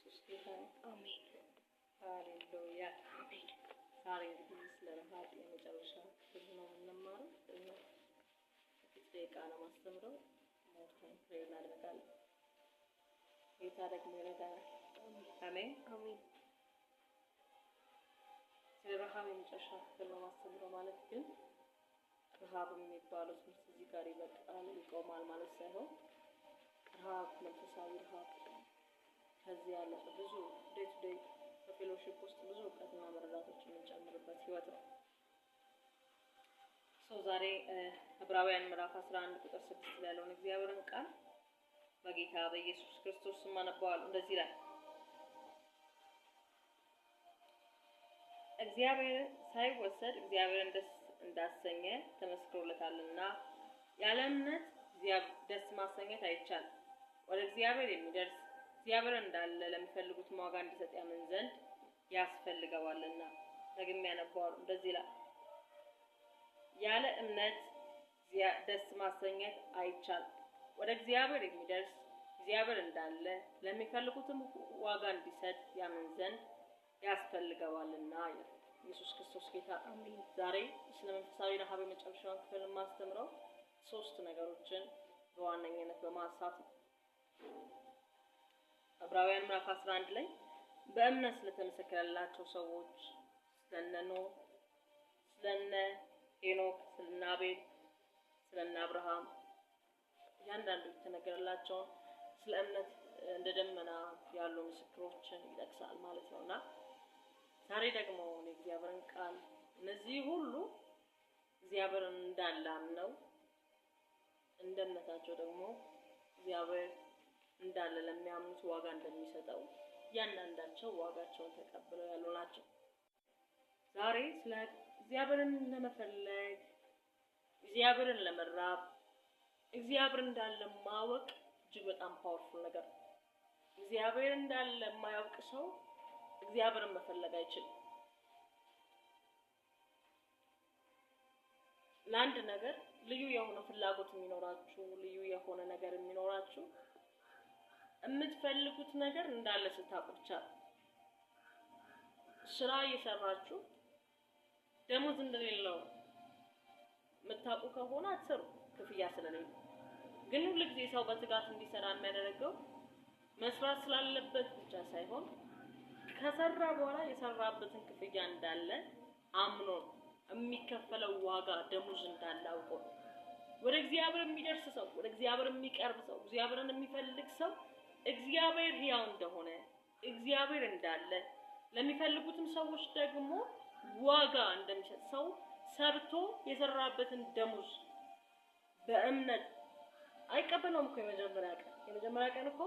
ኢየሱስ ጌታ ነው። አሜን ሃሌሉያ አሜን። ዛሬ እንግዲህ ስለ ረሃብ የመጨረሻ ክፍል ነው የምንማረው። ጥቂት ደቂቃ ነው ማስተምረው። ሞርታን ፕሬይ እናደርጋለን። ጌታ ደግሞ ይረዳናል። አሜን አሜን። ስለ ረሃብ የመጨረሻ ክፍል ነው ማስተምረው ማለት ግን ረሃብ የሚባለው ትምህርት እዚህ ጋር ይበቃል ይቆማል ማለት ሳይሆን ረሃብ መንፈሳዊ ረሃብ ከዚህ ያለፈ ብዙ ዴይ ቱ ዴይ በፌሎሺፕ ውስጥ ብዙ እውቀትና መረዳቶችን የምንጨምርበት ህይወት ነው። ዛሬ ዕብራውያን ምዕራፍ 11 ቁጥር 6 ላይ ያለውን እግዚአብሔርን ቃል በጌታ በኢየሱስ ክርስቶስ ስም አነባዋለሁ። እንደዚህ ይላል፣ እግዚአብሔር ሳይወሰድ እግዚአብሔርን ደስ እንዳሰኘ ተመስክሮለታልና ያለ እምነት ደስ ማሰኘት አይቻልም። ወደ እግዚአብሔር የሚደርስ እግዚአብሔር እንዳለ ለሚፈልጉት ዋጋ እንዲሰጥ ያምን ዘንድ ያስፈልገዋልና። ደግሜ ያነባዋለሁ። እንደዚህ ይላል፣ ያለ እምነት ደስ ማሰኘት አይቻልም። ወደ እግዚአብሔር የሚደርስ እግዚአብሔር እንዳለ ለሚፈልጉትም ዋጋ እንዲሰጥ ያምን ዘንድ ያስፈልገዋልና። ኢየሱስ ክርስቶስ ጌታ አሜን። ዛሬ ስለ መንፈሳዊ ረሃብ የመጨረሻውን ክፍል ማስተምረው 3 ነገሮችን በዋነኝነት በማንሳት ነው። ዕብራውያን ምዕራፍ 11 ላይ በእምነት ስለተመሰከረላቸው ሰዎች ስለነ ኖህ፣ ስለነ ሄኖክ፣ ስለነ አቤል፣ ስለነ አብርሃም ያንዳንዱ የተነገረላቸው ስለ እምነት እንደ ደመና ያሉ ምስክሮችን ይጠቅሳል ማለት ነውና ዛሬ ደግሞ የእግዚአብሔርን ቃል እነዚህ ሁሉ እግዚአብሔርን እንዳለ አምነው እንደ እምነታቸው ደግሞ እግዚአብሔር እንዳለ ለሚያምኑት ዋጋ እንደሚሰጠው ያንዳንዳቸው ዋጋቸውን ተቀብለው ያሉ ናቸው። ዛሬ ስለ እግዚአብሔርን ለመፈለግ እግዚአብሔርን ለመራብ እግዚአብሔር እንዳለ ማወቅ እጅግ በጣም ፓወርፉል ነገር ነው። እግዚአብሔር እንዳለ የማያውቅ ሰው እግዚአብሔርን መፈለግ አይችልም። ለአንድ ነገር ልዩ የሆነ ፍላጎት የሚኖራችሁ ልዩ የሆነ ነገር የሚኖራችሁ የምትፈልጉት ነገር እንዳለ ስታውቁ ብቻ ነው። ስራ እየሰራችሁ ደሞዝ እንደሌለው የምታውቁ ከሆነ አትሰሩ፣ ክፍያ ስለሌለ። ግን ሁልጊዜ ሰው በትጋት እንዲሰራ የሚያደርገው መስራት ስላለበት ብቻ ሳይሆን ከሰራ በኋላ የሰራበትን ክፍያ እንዳለ አምኖ የሚከፈለው ዋጋ ደሞዝ እንዳለ አውቆ ወደ እግዚአብሔር የሚደርስ ሰው፣ ወደ እግዚአብሔር የሚቀርብ ሰው፣ እግዚአብሔርን የሚፈልግ ሰው እግዚአብሔር ሕያው እንደሆነ እግዚአብሔር እንዳለ ለሚፈልጉትም ሰዎች ደግሞ ዋጋ እንደሚሰጥ ሰው ሰርቶ የሰራበትን ደሞዝ በእምነት አይቀበለውም እኮ የመጀመሪያ ቀን እኮ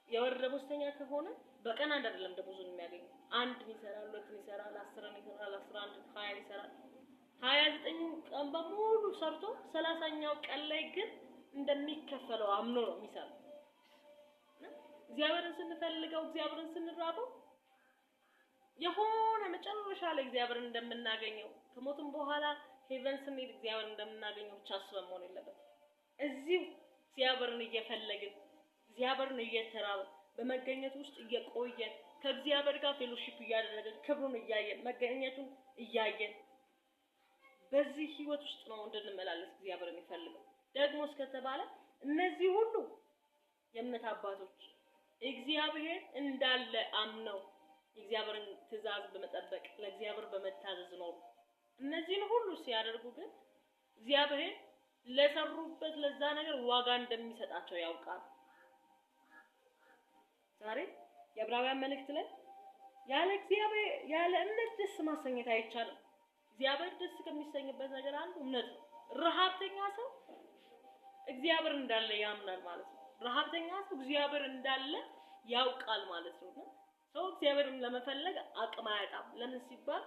የወር ደሞዝተኛ ከሆነ በቀን አይደለም ደሞዙን የሚያገኘው። 1 ይሰራል፣ 2 ይሰራል፣ 10 ይሰራል፣ 11 20 ይሰራል። 29 ቀን በሙሉ ሰርቶ 30ኛው ቀን ላይ ግን እንደሚከፈለው አምኖ ነው የሚሰራው። እግዚአብሔርን ስንፈልገው እግዚአብሔርን ስንራበው የሆነ መጨረሻ ላይ እግዚአብሔርን እንደምናገኘው ከሞትም በኋላ ሄቨን ስንሄድ እግዚአብሔርን እንደምናገኘው ብቻ አስበን መሆን የለበትም። እዚሁ እግዚአብሔርን እየፈለግን እግዚአብሔርን እየተራበን በመገኘቱ ውስጥ እየቆየን ከእግዚአብሔር ጋር ፌሎሺፕ እያደረግን ክብሩን እያየን መገኘቱን እያየን በዚህ ህይወት ውስጥ ነው እንድንመላለስ እግዚአብሔር የሚፈልገው። ደግሞ እስከተባለ እነዚህ ሁሉ የእምነት አባቶች እግዚአብሔር እንዳለ አምነው የእግዚአብሔርን ትእዛዝ በመጠበቅ ለእግዚአብሔር በመታዘዝ ነው። እነዚህን ሁሉ ሲያደርጉ ግን እግዚአብሔር ለሰሩበት ለዛ ነገር ዋጋ እንደሚሰጣቸው ያውቃል። ዛሬ የዕብራውያን መልእክት ላይ ያለ እምነት ደስ ማሰኘት አይቻልም። እግዚአብሔር ደስ ከሚሰኝበት ነገር አንዱ እምነት ነው። ረሃብተኛ ሰው እግዚአብሔር እንዳለ ያምናል ማለት ነው። ረሃብተኛ ሰው እግዚአብሔር እንዳለ ያውቃል ማለት ነው። ሰው እግዚአብሔርን ለመፈለግ አቅም አያጣም። ለምን ሲባል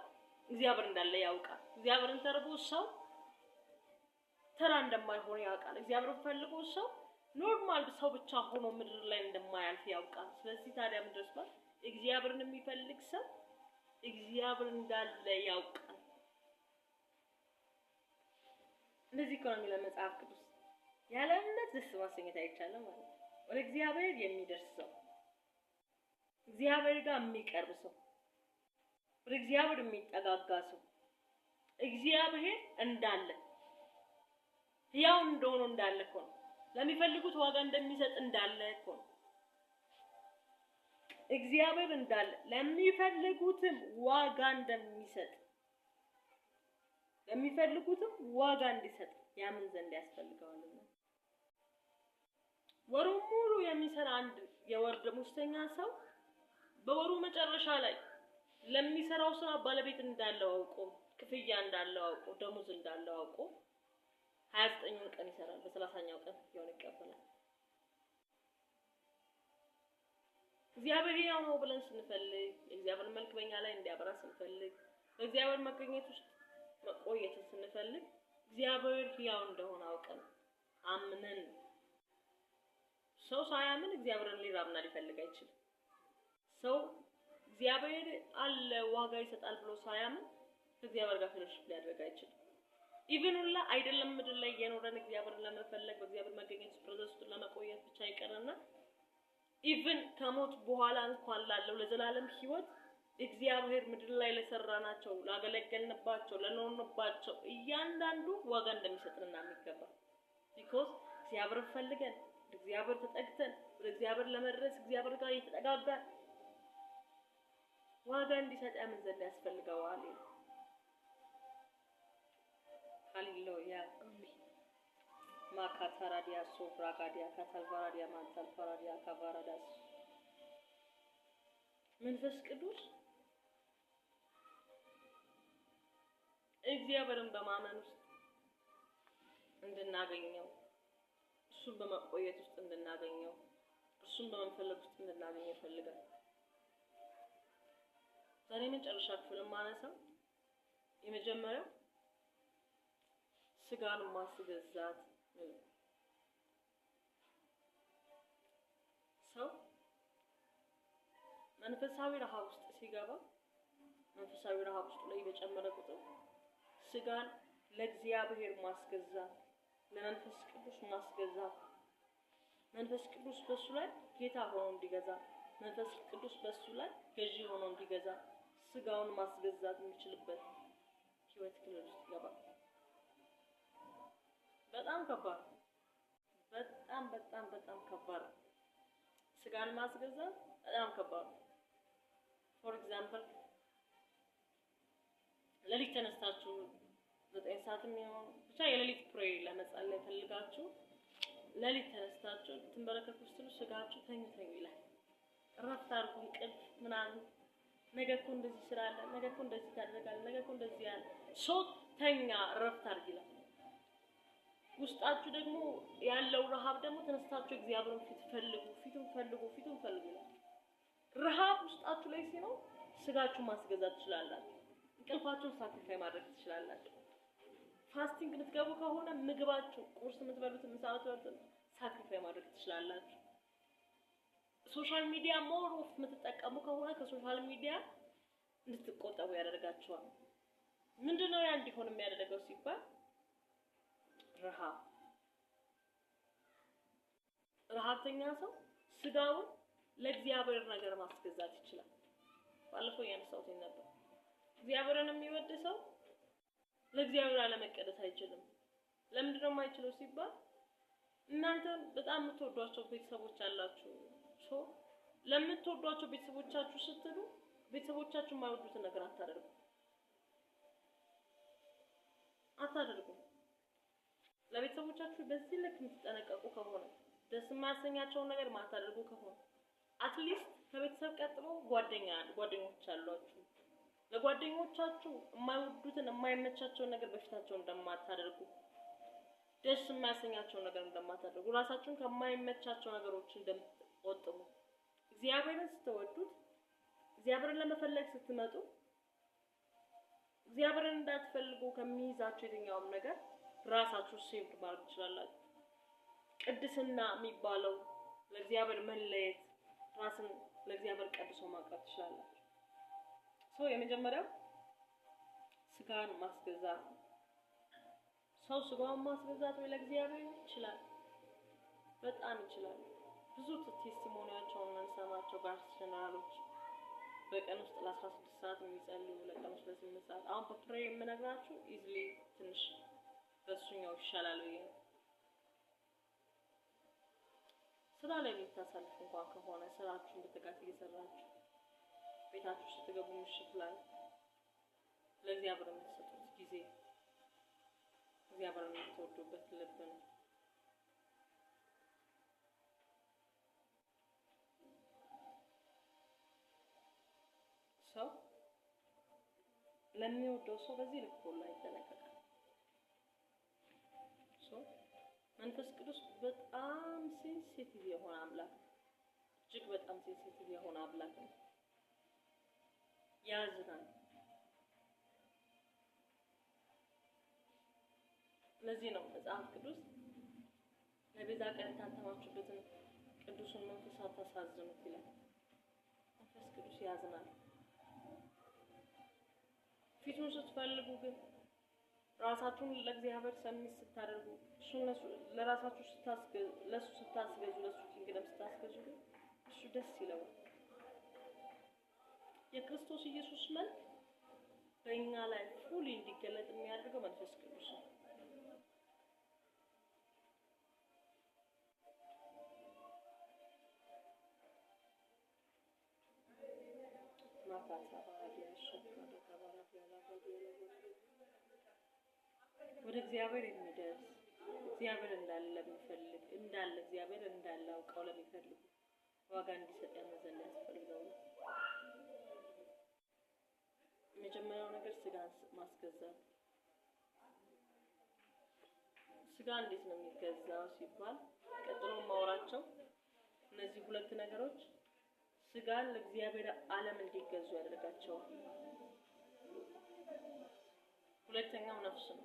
እግዚአብሔር እንዳለ ያውቃል። እግዚአብሔርን ተርቦ ሰው ተራ እንደማይሆን ያውቃል። እግዚአብሔርን ፈልጎ ሰው ኖርማል ሰው ብቻ ሆኖ ምድር ላይ እንደማያልፍ ያውቃል። ስለዚህ ታዲያ ምድርስ እግዚአብሔርን የሚፈልግ ሰው እግዚአብሔር እንዳለ ያውቃል። እንደዚህ እኮ ነው የሚለው መጽሐፍ ቅዱስ። ያለ እምነት ደስ ማሰኘት አይቻልም ማለት ነው። ወደ እግዚአብሔር የሚደርስ ሰው እግዚአብሔር ጋር የሚቀርብ ሰው፣ ወደ እግዚአብሔር የሚጠጋጋ ሰው እግዚአብሔር እንዳለ ያው እንደሆነ እንዳለ እኮ ነው። ለሚፈልጉት ዋጋ እንደሚሰጥ እንዳለ እኮ ነው። እግዚአብሔር እንዳለ ለሚፈልጉትም ዋጋ እንደሚሰጥ ለሚፈልጉትም ዋጋ እንዲሰጥ ያምን ዘንድ ያስፈልጋልና ወሩ ሙሉ የሚሰራ አንድ የወር ደመወዝተኛ ሰው በወሩ መጨረሻ ላይ ለሚሰራው ስራ ባለቤት እንዳለው አውቆ ክፍያ እንዳለው አውቆ ደሞዝ እንዳለው አውቆ 29ኛው ቀን ይሰራል፣ በ30ኛው ቀን ክፍያውን ይቀበላል። እግዚአብሔር ያው ነው ብለን ስንፈልግ የእግዚአብሔር መልክ በእኛ ላይ እንዲያበራ ስንፈልግ በእግዚአብሔር መገኘት ውስጥ መቆየት ስንፈልግ እግዚአብሔር ያው እንደሆነ አውቀን አምነን ሰው ሳያምን እግዚአብሔርን ሊራብና ሊፈልግ አይችልም። ሰው እግዚአብሔር አለ ዋጋ ይሰጣል ብሎ ሳያምን እግዚአብሔር ጋር ፍሬንድሺፕ ሊያደርግ አይችልም። ኢቭን ሁላ አይደለም ምድር ላይ የኖረን እግዚአብሔርን ለመፈለግ በእግዚአብሔር መገኘት ፕሮሰስ ውስጥ ለመቆየት ብቻ ይቀርና ኢቭን ከሞት በኋላ እንኳን ላለው ለዘላለም ህይወት እግዚአብሔር ምድር ላይ ለሰራናቸው ላገለገልንባቸው ለኖርንባቸው እያንዳንዱ ዋጋ እንደሚሰጥና የሚገባ ቢኮዝ እግዚአብሔር ፈልገን እግዚአብሔር ተጠግተን ወደ እግዚአብሔር ለመድረስ እግዚአብሔር ጋር እየተጠጋጋን ዋጋ እንዲሰጥ ያምን ዘንድ ያስፈልገዋል። ሃሌሉያ አሜን። ማካታራዲያ ሶፍራጋዲያ ካታልቫራዲያ ማንታልፋራዲያ ካቫራዳስ መንፈስ ቅዱስ እግዚአብሔርን በማመን ውስጥ እንድናገኘው እሱን በመቆየት ውስጥ እንድናገኘው እሱን በመፈለግ ውስጥ እንድናገኘው ይፈልጋል። ዛሬ መጨረሻ ክፍል ማነሳው የመጀመሪያው ስጋን ማስገዛት ሰው መንፈሳዊ ረሃብ ውስጥ ሲገባ መንፈሳዊ ረሃብ ውስጥ ላይ በጨመረ ቁጥር ስጋን ለእግዚአብሔር ማስገዛት ለመንፈስ ቅዱስ ማስገዛት መንፈስ ቅዱስ በሱ ላይ ጌታ ሆኖ እንዲገዛ መንፈስ ቅዱስ በሱ ላይ ገዢ ሆኖ እንዲገዛ ስጋውን ማስገዛት የሚችልበት ህይወት ክልል ውስጥ ይገባል። በጣም ከባድ በጣም ከባድ ስጋን ማስገዛት በጣም ከባድ። ፎር ኤግዛምፕል ለሊት ተነስታችሁ 9 ሰዓትም ይሁን ብቻ የሌሊት ፕሬይ ለመጸለይ ፈልጋችሁ ለሊት ተነስታችሁ ትንበረከኩ ስትሉ ስጋችሁ ተኙ ይላል። እረፍት አድርጉ እንቅልፍ ምናምን ነገ እኮ እንደዚህ ስራ አለ፣ ነገ እኮ እንደዚህ ታደርጋለህ፣ ነገ እኮ እንደዚህ ያለ ተኛ እረፍት አድርግ ይላል። ውስጣችሁ ደግሞ ያለው ረሃብ ደግሞ ተነስታችሁ እግዚአብሔርን ፊቱን ፈልጉ ይላል። ረሃብ ውስጣችሁ ላይ ሲኖር ስጋችሁ ማስገዛት ትችላላችሁ። እንቅልፋችሁን ሳክሪፋይ ማድረግ ትችላላችሁ። ፋስቲንግ ልትገቡ ከሆነ ምግባችሁ ቁርስ የምትበሉትን ምሳ የምትበሉትን ሳክሪፋይ ማድረግ ትችላላችሁ። ሶሻል ሚዲያ ሞር ኦፍ የምትጠቀሙ ከሆነ ከሶሻል ሚዲያ እንድትቆጠቡ ያደርጋችኋል። ምንድነው ያ እንዲሆን የሚያደርገው ሲባል ረሃብተኛ ሰው ስጋውን ለእግዚአብሔር ነገር ማስገዛት ይችላል። ባለፈው ያነሳሁት ነበር። እግዚአብሔርን የሚወድ ሰው ለእግዚአብሔር አለመቀደስ አይችልም። ለምንድነው የማይችለው ሲባል እናንተ በጣም የምትወዷቸው ቤተሰቦች አላችሁ። ለምትወዷቸው ቤተሰቦቻችሁ ስትሉ ቤተሰቦቻችሁ የማይወዱትን ነገር አታደርጉ። ለቤተሰቦቻችሁ በዚህ ልክ የምትጠነቀቁ ከሆነ ደስ የማያሰኛቸውን ነገር ማታደርጉ ከሆነ አትሊስት ከቤተሰብ ቀጥሎ ጓደኞች አሏችሁ። ለጓደኞቻችሁ የማይወዱትን የማይመቻቸውን ነገር በፊታቸው እንደማታደርጉ ደስ የማያሰኛቸውን ነገር እንደማታደርጉ ራሳችሁን ከማይመቻቸው ነገሮች እንደምትቆጥቡ እግዚአብሔርን ስትወዱት እግዚአብሔርን ለመፈለግ ስትመጡ እግዚአብሔርን እንዳትፈልጉ ከሚይዛችሁ የትኛውም ነገር ራሳችሁ ሴቭ ማድረግ ትችላላችሁ። ቅድስና የሚባለው ለእግዚአብሔር መለየት ራስን ለእግዚአብሔር ቀድሶ ማቅረብ ትችላላችሁ። የመጀመሪያው ስጋን ማስገዛት። ሰው ስጋውን ማስገዛት ወይ ለእግዚአብሔር ይችላል፣ በጣም ይችላል። ብዙ ቴስቲሞኒያቸውን እንሰማቸው ጋር ጀነራሎች በቀን ውስጥ ለ16 ሰዓት የሚጸልዩ ለቀን ውስጥ ለ8 ሰዓት አሁን በፕሬይ የምነግራችሁ ኢዝሊ ትንሽ በሱኛው ይሻላል ወይ ስራ ላይ የምታሳልፉ እንኳን ከሆነ ስራችሁን በትጋት እየሰራችሁ ቤታችሁ ስትገቡ ምሽት ላይ ለዚህ አብረን የምትሰጡት ጊዜ እዚህ አብረን የምትወዱበት ልብ ነው። ሰው ለሚወደው ሰው በዚህ ልክ ሁሉ አይጠነቀቅም። ሰው መንፈስ ቅዱስ በጣም ሴንሲቲቭ የሆነ አምላክ እጅግ በጣም ሴንሲቲቭ የሆነ አምላክ ነው። ያዝናል። ለዚህ ነው መጽሐፍ ቅዱስ ለቤዛ ቀን ታተማችሁበትን ቅዱሱን መንፈስ አታሳዝኑት ይላል። መንፈስ ቅዱስ ያዝናል። ፊቱን ስትፈልጉ ግን ራሳችሁን ለእግዚአብሔር ሰሚት ስታደርጉ ለራሳችሁ ስታስገዙ ለሱ ኪንግደም ስታስገዙ እሱ ደስ ይለዋል። የክርስቶስ ኢየሱስ መልክ በእኛ ላይ ፉሊ እንዲገለጥ የሚያደርገው መንፈስ ቅዱስ ነው። ወደ እግዚአብሔር የሚደርስ እግዚአብሔር እንዳለ የሚፈልግ እንዳለ እግዚአብሔር እንዳለ አውቀው ለሚፈልጉ ዋጋ እንዲሰጥ ያመዘን ያስፈልጋል። የመጀመሪያው ነገር ስጋን ማስገዛት። ስጋ እንዴት ነው የሚገዛው ሲባል ቀጥሎ ማውራቸው እነዚህ ሁለት ነገሮች ስጋን ለእግዚአብሔር ዓለም እንዲገዙ ያደርጋቸዋል። ሁለተኛው ነፍስ ነው።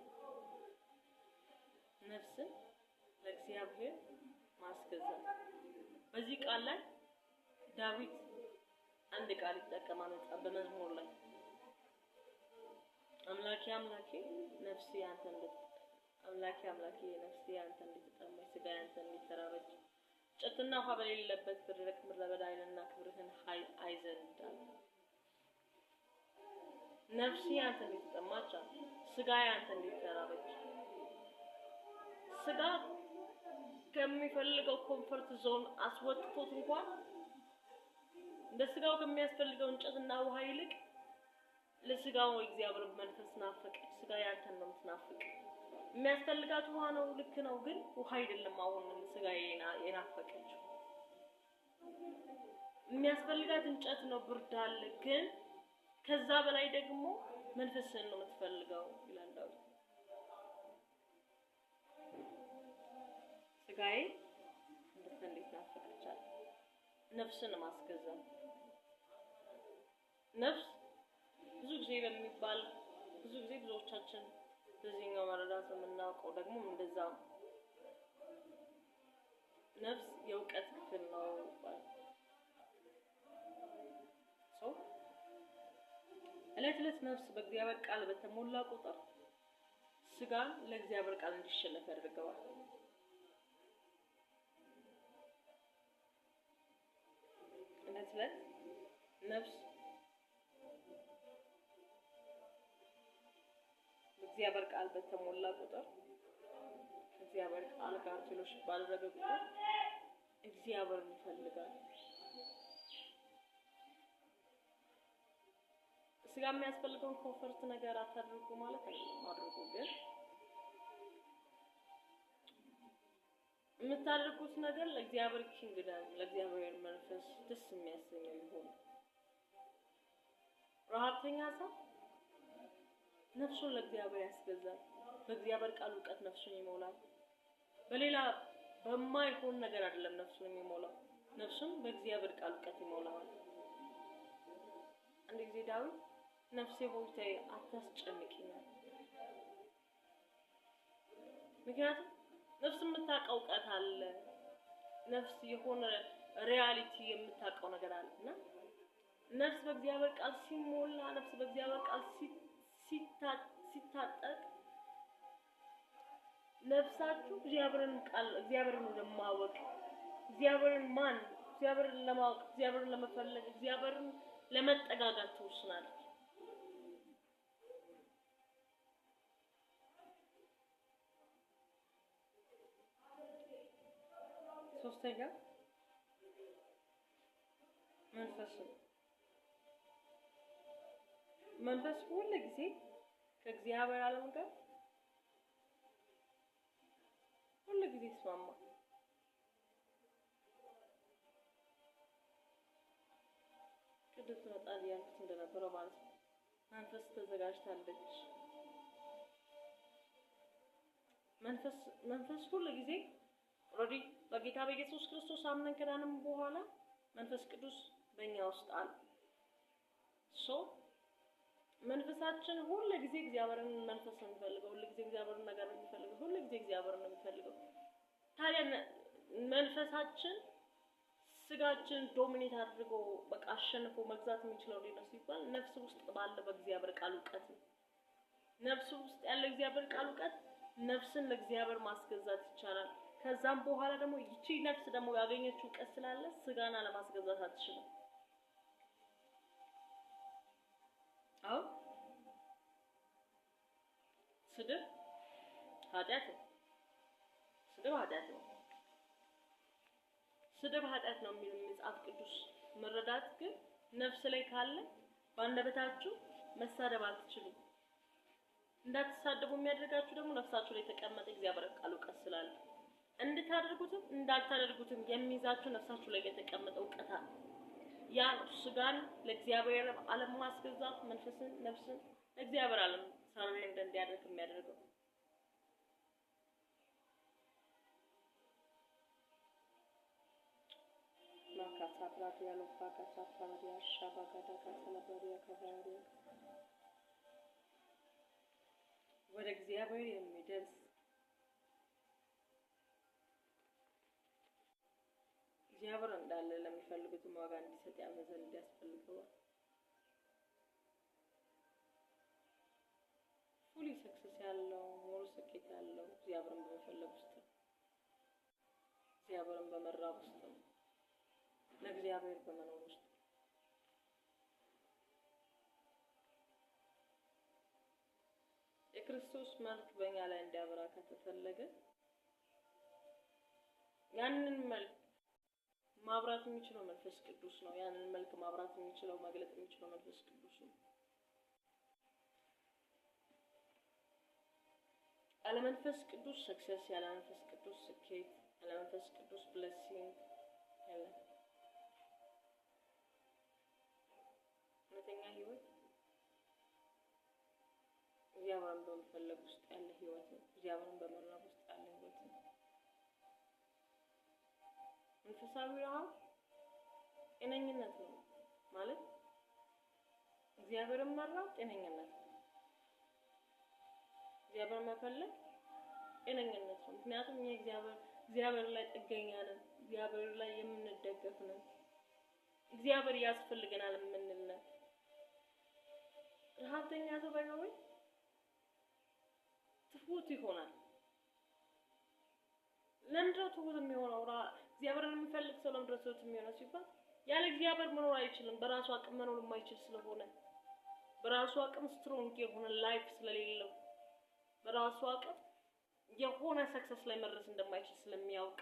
ነፍስን ለእግዚአብሔር ማስገዛት። በዚህ ቃል ላይ ዳዊት አንድ ቃል ይጠቀማል በመዝሙር ላይ አምላኬ አምላኬ ነፍሴ አንተን አምላኬ አምላኬ ነፍሴ አንተን እንድትጠማኝ ስጋዬ አንተን እንድትራበች ጨትና ውሃ በሌለበት በደረቅ ምድረ በዳ ዓይንና ክብርህን አይ ዘንድ ነፍሴ አንተን እንድትጠማች ስጋዬ አንተን እንድትራበች ስጋ ከሚፈልገው ኮምፎርት ዞን አስወጥቶት እንኳን ለስጋው ከሚያስፈልገው እንጨትና ውሃ ይልቅ ለስጋው እግዚአብሔር መንፈስ ናፈቀ። ስጋ ያንተን ነው የምትናፍቅ። የሚያስፈልጋት ውሃ ነው፣ ልክ ነው፣ ግን ውሃ አይደለም። አሁን ስጋ የናፈቀችው የሚያስፈልጋት እንጨት ነው፣ ብርድ አለ፣ ግን ከዛ በላይ ደግሞ መንፈስን ነው የምትፈልገው ይላል ዳዊት። ስጋዬ እንዴት ናፈቀቻል። ነፍስን ማስገዛት። ነፍስ ብዙ ጊዜ ብዙዎቻችን በዚህኛው መረዳት የምናውቀው ደግሞ እንደዛ ነፍስ የእውቀት ክፍል ነው ይባላል። እለት ነፍስ በእግዚአብሔር ቃል በተሞላ ቁጥር ስጋን ለእግዚአብሔር ቃል እንዲሸነፍ ያደርገዋል። እለት ነፍስ እግዚአብሔር ቃል በተሞላ ቁጥር እግዚአብሔር ቃል ጋር ፌሎሺፕ ባደረገ ቁጥር እግዚአብሔርን ይፈልጋል። ስጋ የሚያስፈልገውን ኮምፎርት ነገር አታድርጉ ማለት አይደለም፣ አድርጉ። ግን የምታደርጉት ነገር ለእግዚአብሔር ኪንግደም ለእግዚአብሔር መንፈስ ደስ የሚያሰኘው ይሁን። ረሃብተኛ ሰው ነፍሱን ለእግዚአብሔር ያስገዛል። በእግዚአብሔር ቃል እውቀት ነፍሱን ይሞላል። በሌላ በማይሆን ነገር አይደለም ነፍሱን የሚሞላው፣ ነፍሱን በእግዚአብሔር ቃል እውቀት ይሞላዋል። አንድ ጊዜ ዳዊት ነፍሴ ሆይ ተይ አታስጨንቂኝ፣ ምክንያቱም ነፍስ የምታውቀው እውቀት አለ፣ ነፍስ የሆነ ሪያሊቲ የምታውቀው ነገር አለና ነፍስ በእግዚአብሔር ቃል ሲሞላ ነፍስ በእግዚአብሔር ቃል ሲታጠቅ ነፍሳችሁ እግዚአብሔርን ወደ ማወቅ እግዚአብሔርን ማን እግዚአብሔርን ለማወቅ እግዚአብሔርን ለመፈለግ እግዚአብሔርን ለመጠጋጋት ትወስናለች። ሶስተኛ መንፈስ ሁሉ ጊዜ ከእግዚአብሔር ዓለም ጋር ሁሉ ጊዜ ይስማማል። ቅዱስ መጣል ያልኩት እንደነበረው ማለት ነው። መንፈስ ተዘጋጅታለች። መንፈስ ሁሉ ጊዜ ኦልሬዲ በጌታ በኢየሱስ ክርስቶስ አምነን ከዳንም በኋላ መንፈስ ቅዱስ በእኛ ውስጥ አለ። መንፈሳችን ሁሉ ጊዜ እግዚአብሔርን መንፈስ ነው የሚፈልገው። ሁሉ ጊዜ እግዚአብሔርን ነገር ነው የሚፈልገው። ሁሉ ጊዜ እግዚአብሔርን ነው የሚፈልገው። ታዲያ መንፈሳችን ስጋችን ዶሚኔት አድርጎ በቃ አሸንፎ መግዛት የሚችለው ነው ሲባል ነፍስ ውስጥ ባለ በእግዚአብሔር ቃል ዕውቀት ነው። ነፍስ ውስጥ ያለ እግዚአብሔር ቃል ዕውቀት ነፍስን ለእግዚአብሔር ማስገዛት ይቻላል። ከዛም በኋላ ደግሞ ይቺ ነፍስ ደግሞ ያገኘችው ዕውቀት ስላለ ስጋን አለማስገዛት አትችልም። አዎ ስድብ ኃጢአት ነው። ስድብ ኃጢአት ነው የሚል መጽሐፍ ቅዱስ መረዳት ግን ነፍስ ላይ ካለ በአንደበታችሁ መሳደብ አትችሉም። እንዳትሳደቡ የሚያደርጋችሁ ደግሞ ነፍሳችሁ ላይ የተቀመጠ እግዚአብሔር ቃል ዕውቀት ስላለ እንድታደርጉትም እንዳታደርጉትም የሚይዛችሁ ነፍሳችሁ ላይ የተቀመጠ ዕውቀት አለ። ያ ስጋን ለእግዚአብሔር ዓለም ማስገዛት መንፈስን ነፍስን ለእግዚአብሔር ዓለም ሰርቬንት እንዲያደርግ የሚያደርገው ማካሳፕራት ያለው ማካሳፕራት ያሻባጋዳ ካሰለበሪያ ከበሪያ ወደ እግዚአብሔር የሚደርስ እግዚአብሔር እንዳለ ለሚፈልጉት ዋጋ እንዲሰጥ ያመዘን እንዲያስፈልገዋል። ፉሊ ሰክሰስ ያለው ሙሉ ስኬት ያለው እግዚአብሔርን በመፈለግ ውስጥ እግዚአብሔርን በመራብ ውስጥ ለእግዚአብሔር በመኖር ውስጥ የክርስቶስ መልክ በእኛ ላይ እንዲያበራ ከተፈለገ ያንን መልክ ማብራት የሚችለው መንፈስ ቅዱስ ነው። ያንን መልክ ማብራት የሚችለው መግለጥ የሚችለው መንፈስ ቅዱስ ነው። ያለ መንፈስ ቅዱስ ሰክሰስ፣ ያለ መንፈስ ቅዱስ ስኬት፣ ያለ መንፈስ ቅዱስ ብሌሲንግ የለም። እውነተኛ ህይወት እግዚአብሔርን በመፈለግ ውስጥ ያለ ህይወት ነው። እግዚአብሔርን በመራብ ውስጥ ያለ ህይወት ነው። መንፈሳዊ ረሃብ ጤነኝነት ነው ማለት እግዚአብሔርን መራብ ጤነኝነት ነው። እግዚአብሔርን መፈለግ ጤነኝነት ነው። ምክንያቱም እግዚአብሔር ላይ ጥገኛ ነን። እግዚአብሔር ላይ የምንደገፍ ነን። እግዚአብሔር ያስፈልገናል የምንል ነን። ረሃብተኛ ሰው ባይሆን ትሁት ይሆናል። ለምንድነው ትሁት የሚሆነው? እግዚአብሔርን የሚፈልግ ሰው ለምንድነው ትሁት የሚሆነው ሲባል ያለ እግዚአብሔር መኖር አይችልም። በራሱ አቅም መኖር የማይችል ስለሆነ በራሱ አቅም ስትሮንግ የሆነ ላይፍ ስለሌለው በራሱ አቅም የሆነ ሰክሰስ ላይ መድረስ እንደማይችል ስለሚያውቅ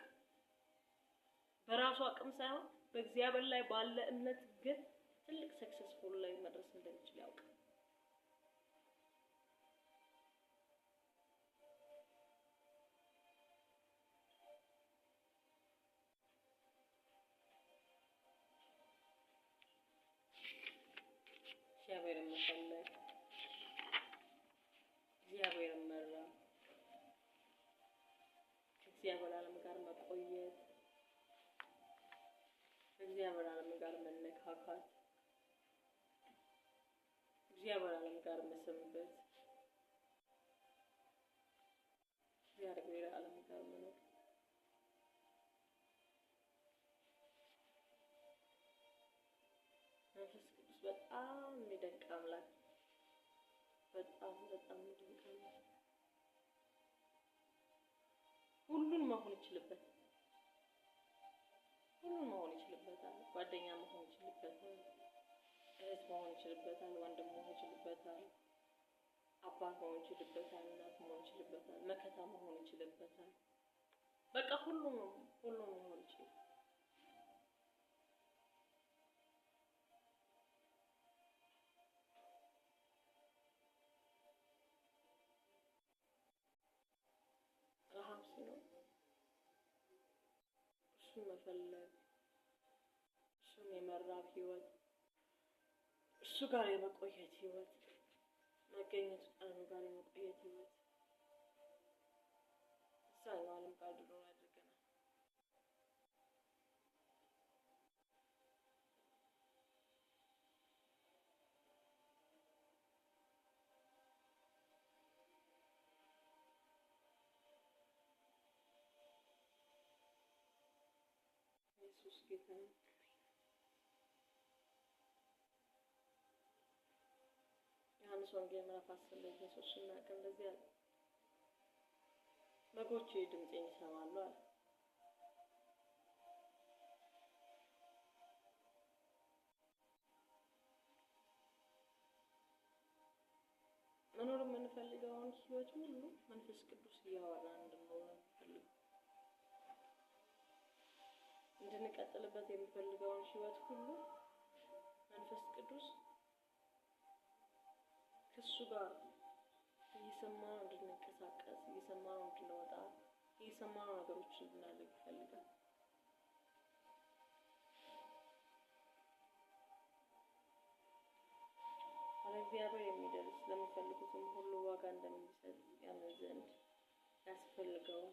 በራሱ አቅም ሳይሆን በእግዚአብሔር ላይ ባለ እምነት ግን ትልቅ ሰክሰስፉል ላይ መድረስ እንደሚችል ያውቃል። እግዚአብሔርን መፈለግ፣ እግዚአብሔርን መራብ፣ ከእግዚአብሔር ዓለም ጋር መቆየት፣ ከእግዚአብሔር ዓለም ጋር መነካካት፣ እግዚአብሔር ዓለም ጋር መሰንበት፣ እግዚአብሔር ዓለም ጋር መኖር መንፈስ ቅዱስ በጣም የሚደንቅ አምላክ፣ በጣም የሚደንቅ አምላክ፣ ሁሉን መሆን ይችላል። ሁሉም መሆን ይችልበታል። ጓደኛ መሆን ይችልበታል። እህት መሆን ይችልበታል። ወንድም መሆን ይችልበታል። አባት መሆን ይችልበታል። እናት መሆን ይችልበታል። መከታ መሆን ይችልበታል። በቃ ሁሉም መሆን ይችላል። ረሃብ ሲኖር እሱን መፈለግ፣ እሱን የመራብ ህይወት፣ እሱ ጋር የመቆየት ህይወት፣ መገኘት ቃሉ ጋር የመቆየት ህይወት እዛው ዓለም ጋር ድሮ ያድርገናል። ኢየሱስ ጌታ ነው። ዮሐንስ ወንጌል ምዕራፍ 10 ላይ ኢየሱስ ሲናገር እንደዚህ አለ፣ በጎቼ ድምፄን ይሰማሉ አለ። መኖር የምንፈልገውን ህይወት ሁሉ መንፈስ ቅዱስ እያወራን እንድንኖር እንፈልግ እንድንቀጥልበት የምንፈልገውን ህይወት ሁሉ መንፈስ ቅዱስ ከሱ ጋር እየሰማን እንድንንቀሳቀስ፣ እየሰማን እንድንወጣ፣ እየሰማን ነገሮችን እንድናደርግ ይፈልጋል። እግዚአብሔር የሚደርስ ለሚፈልጉትም ሁሉ ዋጋ እንደሚሰጥ ያምን ዘንድ ያስፈልገዋል።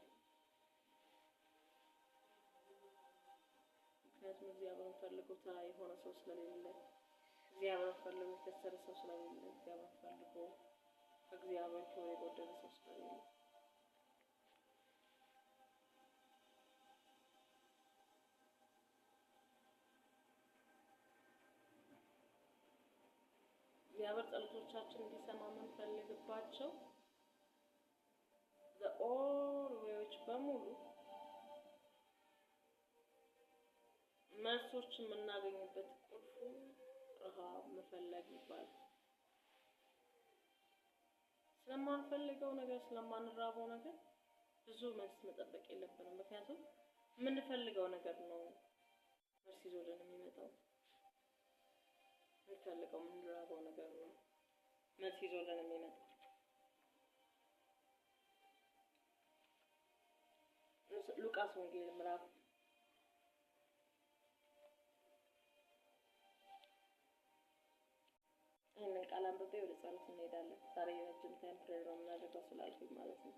ምክንያቱም እግዚአብሔርን ፈልጎ ተራ የሆነ ሰው ስለሌለ፣ እግዚአብሔርን ፈልጎ የከሰረ ሰው ስለሌለ፣ እግዚአብሔርን ፈልጎ ከእግዚአብሔር ክብር የጎደለ ሰው ስለሌለ እግዚአብሔር ጸሎቶቻችን እንዲሰማ የምንፈልግባቸው ዘኦል ዌዎች በሙሉ መልሶች የምናገኝበት ቁልፉ ረሃብ መፈለግ ይባላል። ስለማንፈልገው ነገር፣ ስለማንራበው ነገር ብዙ መልስ መጠበቅ የለብንም። ምክንያቱም የምንፈልገው ነገር ነው መልስ ይዞልን የሚመጣው። የምንፈልገው የምንራበው ነገር ነው መልስ ይዞልን የሚመጣው። ሉቃስ ወንጌል ምዕራፍ ይህንን ቃል አንብቤ ወደ ጸሎት እንሄዳለን። ዛሬ የረጅም ታይም ፕሬየር ነው የምናደርገው ስላልኩኝ ማለት ነው።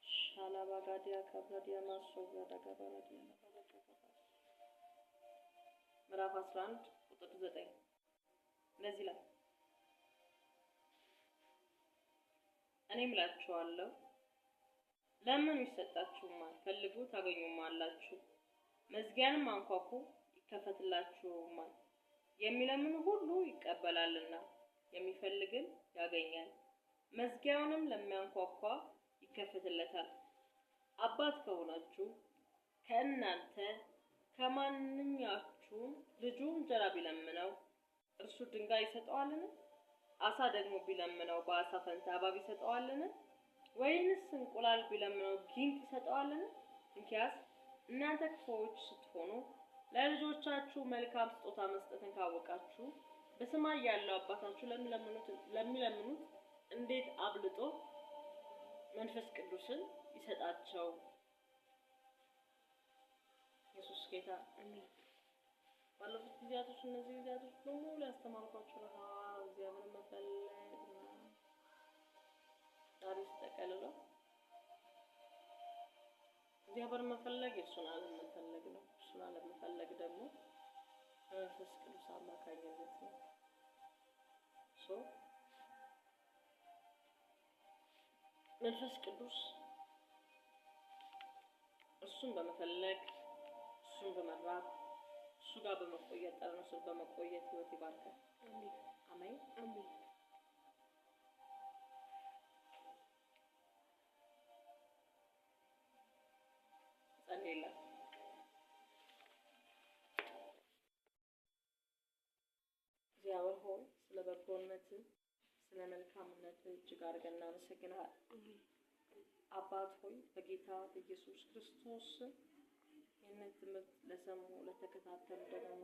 ሻላባጋዲያ ካብራዲያ ማሶጋ ዳጋባራዲያ ምዕራፍ 11 ቁጥር 9 እንደዚህ ይላል፣ እኔም እላችኋለሁ ለምኑ ይሰጣችሁማል፣ ፈልጉ ታገኙማላችሁ፣ መዝጊያንም አንኳኩ ይከፈትላችሁማል። የሚለምን ሁሉ ይቀበላልና የሚፈልግም ያገኛል፣ መዝጊያውንም ለሚያንኳኳ ይከፈትለታል። አባት ከሆናችሁ ከእናንተ ከማንኛችሁም ልጁ እንጀራ ቢለምነው እርሱ ድንጋይ ይሰጠዋልን? አሳ ደግሞ ቢለምነው በአሳ ፈንታ እባብ ይሰጠዋልን? ወይንስ እንቁላል ቢለምነው ጊንጥ ይሰጠዋልን? እንኪያስ እናንተ ክፉዎች ስትሆኑ ለልጆቻችሁ መልካም ስጦታ መስጠትን ካወቃችሁ በሰማይ ያለው አባታችሁ ለሚለምኑት እንዴት አብልጦ መንፈስ ቅዱስን ይሰጣቸው። ኢየሱስ ጌታ አሜን። ባለፉት ጊዜያቶች እነዚህ ጊዜያቶች በሙሉ ያስተማርኳችሁ ረሃብ፣ እግዚአብሔርን መፈለግ ነው። ዛሬ ተጠቀልለው እግዚአብሔርን መፈለግ የእሱን ዓለም መፈለግ ነው። እሱን ዓለም መፈለግ ደግሞ መንፈስ ቅዱስ አማካኝነት ነው። መንፈስ ቅዱስ እሱን በመፈለግ እሱን በመራብ እሱ ጋር በመቆየት ጠርነሱ በመቆየት ህይወት ይባርካል። አሜን አሜን አሜን። የለም። እግዚአብሔር ሆይ ስለ በጎነት ስለ መልካምነት እጅግ አድርገን እናመሰግናለን። አባት ሆይ በጌታ በኢየሱስ ክርስቶስ ይህንን ትምህርት ለሰሙ ለተከታተሉ ደግሞ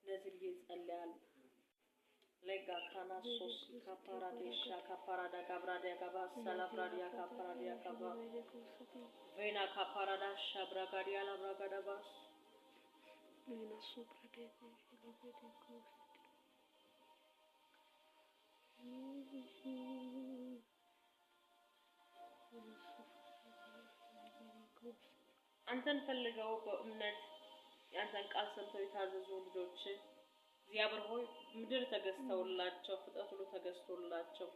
ለዚህ ጸልያለሁ። ሌጋ ካናሶስ ካፓራዴሻ ካፓራዳ ጋብራዳ ጋባ ሰላብራዲያ ካፓራዲያ ጋባ ቬና ካፓራዳሻ ብራጋዲያ ላብራጋዳባስ ቬና ሱፕራዴ ሌቤዴኮስ አንተን ፈልገው በእምነት ያንተን ቃል ሰምተው የታዘዙ ልጆች እግዚአብሔር ሆይ ምድር ተገዝተውላቸው ፍጥረት ሁሉ ተገዝቶላቸው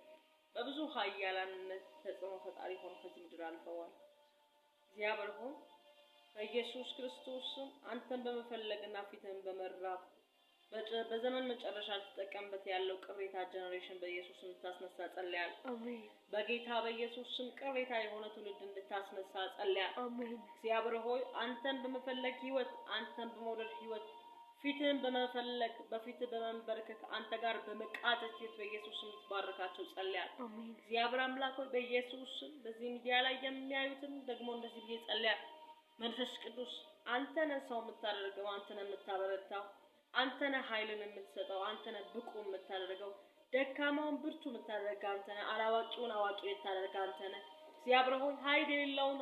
በብዙ ኃያላንነት ተጽዕኖ ፈጣሪ ሆነው ከዚህ ምድር አልፈዋል። እግዚአብሔር ሆይ በኢየሱስ ክርስቶስ አንተን በመፈለግና ፊትህን በመራብ በዘመን መጨረሻ ተጠቀምበት ያለው ቅሬታ ጀነሬሽን በኢየሱስ ስም እንድታስነሳ ጸልያለሁ። አሜን። በጌታ በኢየሱስ ስም ቅሬታ የሆነ ትውልድ እንድታስነሳ ጸልያለሁ። አሜን። እግዚአብሔር ሆይ አንተን በመፈለግ ህይወት አንተን በመውደድ ህይወት ፊትህን በመፈለግ በፊት በመንበርከክ አንተ ጋር በመቃተት በኢየሱስ ስም ትባርካቸው ጸልያለሁ። አሜን። እግዚአብሔር አምላክ ሆይ በኢየሱስ ስም በዚህ ሚዲያ ላይ የሚያዩትን ደግሞ እንደዚህ ብዬ ጸልያለሁ። መንፈስ ቅዱስ አንተ ነህ ሰው የምታደርገው፣ አንተ ነህ የምታበረታው፣ አንተ ነህ ኃይልን የምትሰጠው፣ አንተ ነህ ብቁ የምታደርገው፣ ደካማውን ብርቱ የምታደርገው አንተ ነህ፣ አላዋቂውን አዋቂ የምታደርገው አንተ ነህ። እግዚአብሔር ሆይ ኃይል የሌለውን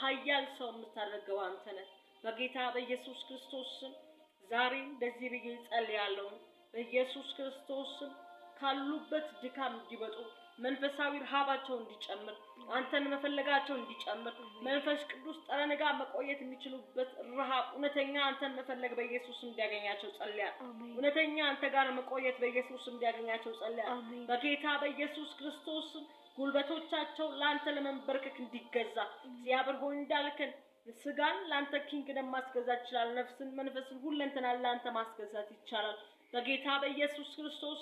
ኃያል ሰው የምታደርገው አንተ ነህ። በጌታ በኢየሱስ ክርስቶስ ስም ዛሬ እንደዚህ ብዬ ጸልያለሁ። በኢየሱስ ክርስቶስ ስም ካሉበት ድካም እንዲወጡ መንፈሳዊ ረሃባቸው እንዲጨምር አንተን መፈለጋቸው እንዲጨምር መንፈስ ቅዱስ ጠረን ጋር መቆየት የሚችሉበት ረሃብ እውነተኛ አንተን መፈለግ በኢየሱስ ስም እንዲያገኛቸው ጸልያለሁ። እውነተኛ አንተ ጋር መቆየት በኢየሱስ ስም እንዲያገኛቸው ጸልያለሁ። በጌታ በኢየሱስ ክርስቶስ ስም ጉልበቶቻቸው ላንተ ለመንበርከክ እንዲገዛ እግዚአብሔር ሆይ እንዳልከን ስጋን ላንተ ኪንግደም ማስገዛት ይችላል፣ ነፍስን መንፈስን ሁለንተናን ላንተ ማስገዛት ይቻላል። በጌታ በኢየሱስ ክርስቶስ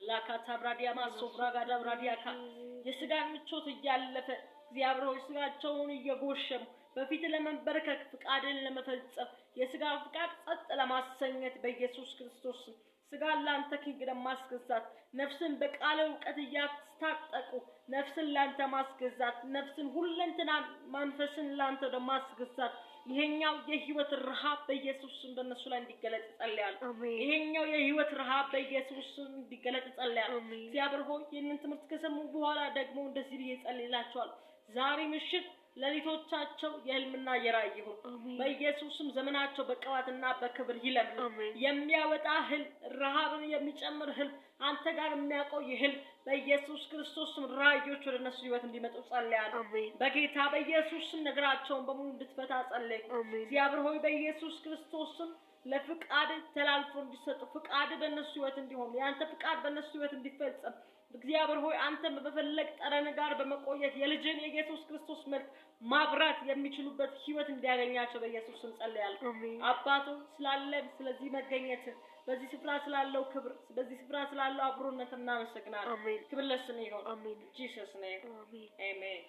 ላካታብራዲያ ማሶፍራጋዳ ብራዲያካ የስጋን ምቾት እያለፈ እግዚአብሔር ሆይ ስጋቸውን እየጎሸሙ በፊት ለመንበርከክ ፍቃድን ለመፈጸም የስጋ ፍቃድ ጸጥ ለማሰኘት በኢየሱስ ክርስቶስ ስጋን ላንተ ኪንግደም ማስገዛት ነፍስን በቃለ ዕውቀት እያስታጠቁ ነፍስን ላንተ ማስገዛት ነፍስን ሁለንተና መንፈስን ላንተ ማስገዛት ይሄኛው የህይወት ረሃብ በኢየሱስ ስም በእነሱ ላይ እንዲገለጥ ጸልያለሁ። ይሄኛው የህይወት ረሃብ በኢየሱስ ስም እንዲገለጥ ጸልያለሁ። እግዚአብሔር ሆይ ይህንን ትምህርት ከሰሙ በኋላ ደግሞ እንደዚህ ብዬ ጸልይላቸዋለሁ። ዛሬ ምሽት ለሊቶቻቸው የህልምና የራእይ ይሁን። በኢየሱስ ስም ዘመናቸው በቅባትና በክብር ይለምልም። የሚያወጣ ህልም ረሃብን የሚጨምር ህልም አንተ ጋር የሚያቆይ ህልም በኢየሱስ ክርስቶስ ስም ራእዮች ወደ እነሱ ህይወት እንዲመጡ ጸልያለሁ። በጌታ በኢየሱስ ስም ነገራቸውን በሙሉ እንድትፈታ ጸልያለሁ። እግዚአብሔር ሆይ በኢየሱስ ክርስቶስ ስም ለፍቃድ ተላልፎ እንዲሰጡ ፍቃድ በእነሱ ህይወት እንዲሆን ያንተ ፍቃድ በእነሱ ህይወት እንዲፈጸም እግዚአብሔር ሆይ አንተ በመፈለግ ጠረን ጋር በመቆየት የልጅን የኢየሱስ ክርስቶስ መልክ ማብራት የሚችሉበት ህይወት እንዲያገኛቸው በኢየሱስ ስም ጸልያለሁ። አባቶ ስላለን ስለዚህ መገኘት በዚህ ስፍራ ስላለው ክብር በዚህ ስፍራ ስላለው አብሮነት እናመሰግናለን። ክብር ለስምህ ይሁን። ጂሰስ ኔም አሜን።